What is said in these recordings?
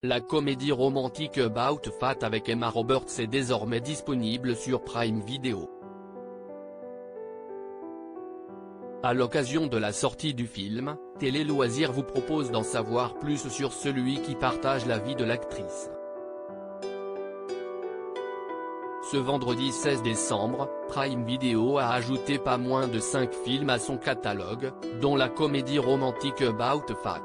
La comédie romantique About Fat avec Emma Roberts est désormais disponible sur Prime Video. À l'occasion de la sortie du film, Télé Loisirs vous propose d'en savoir plus sur celui qui partage la vie de l'actrice. Ce vendredi 16 décembre, Prime Video a ajouté pas moins de 5 films à son catalogue, dont la comédie romantique About Fat.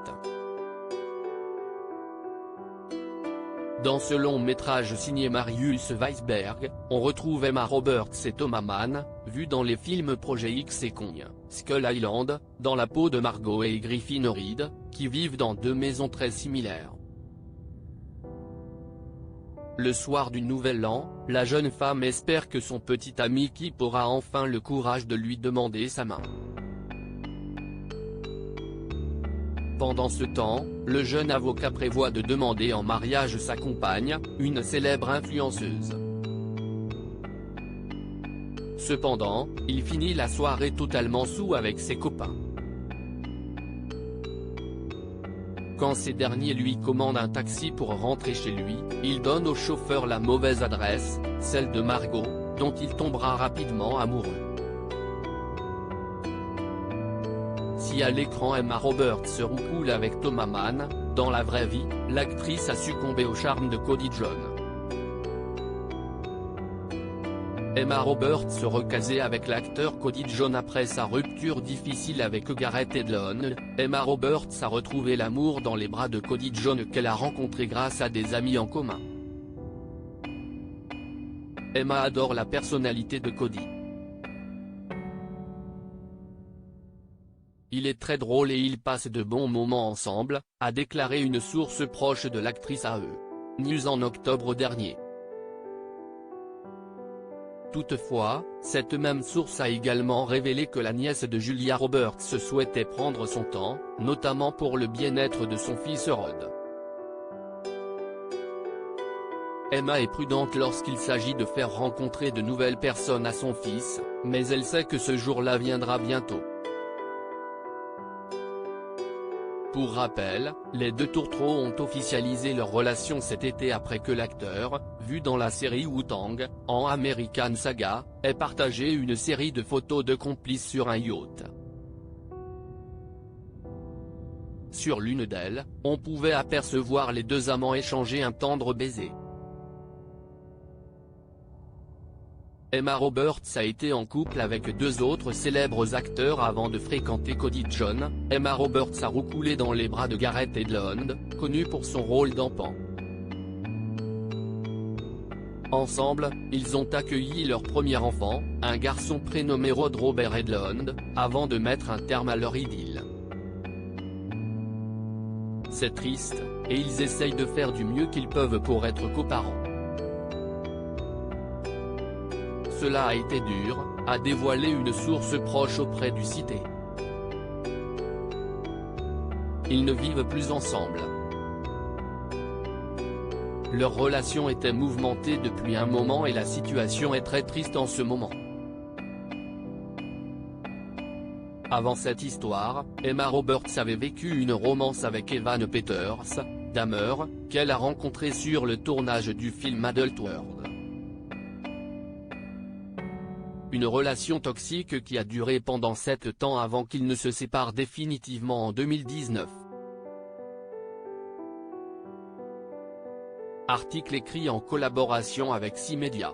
Dans ce long métrage signé Marius Weisberg, on retrouve Emma Roberts et Thomas Mann, vus dans les films Projet X et Kong, Skull Island, dans la peau de Margot et Griffin Reed, qui vivent dans deux maisons très similaires. Le soir du Nouvel An, la jeune femme espère que son petit ami Kip aura enfin le courage de lui demander sa main. Pendant ce temps, le jeune avocat prévoit de demander en mariage sa compagne, une célèbre influenceuse. Cependant, il finit la soirée totalement saoul avec ses copains. Quand ces derniers lui commandent un taxi pour rentrer chez lui, il donne au chauffeur la mauvaise adresse, celle de Margot, dont il tombera rapidement amoureux. Si à l'écran Emma Roberts se roucoule avec Thomas Mann, dans la vraie vie, l'actrice a succombé au charme de Cody John. Emma Roberts se recasait avec l'acteur Cody John après sa rupture difficile avec Gareth Edlund. Emma Roberts a retrouvé l'amour dans les bras de Cody John qu'elle a rencontré grâce à des amis en commun. Emma adore la personnalité de Cody. Il est très drôle et ils passent de bons moments ensemble, a déclaré une source proche de l'actrice à E! News en octobre dernier. Toutefois, cette même source a également révélé que la nièce de Julia Roberts souhaitait prendre son temps, notamment pour le bien-être de son fils Rod. Emma est prudente lorsqu'il s'agit de faire rencontrer de nouvelles personnes à son fils, mais elle sait que ce jour-là viendra bientôt. Pour rappel, les deux tourtereaux ont officialisé leur relation cet été après que l'acteur, vu dans la série Wu-Tang, en American Saga, ait partagé une série de photos de complices sur un yacht. Sur l'une d'elles, on pouvait apercevoir les deux amants échanger un tendre baiser. Emma Roberts a été en couple avec deux autres célèbres acteurs avant de fréquenter Cody John. Emma Roberts a roucoulé dans les bras de Gareth Edlund, connu pour son rôle dans Pan. Ensemble, ils ont accueilli leur premier enfant, un garçon prénommé Rod Robert Edlund, avant de mettre un terme à leur idylle. C'est triste, et ils essayent de faire du mieux qu'ils peuvent pour être coparents. Cela a été dur, a dévoilé une source proche auprès du Cité. Ils ne vivent plus ensemble. Leur relation était mouvementée depuis un moment et la situation est très triste en ce moment. Avant cette histoire, Emma Roberts avait vécu une romance avec Evan Peters, Dahmer, qu'elle a rencontré sur le tournage du film Adult World. Une relation toxique qui a duré pendant 7 ans avant qu'ils ne se séparent définitivement en 2019. Article écrit en collaboration avec 6 médias.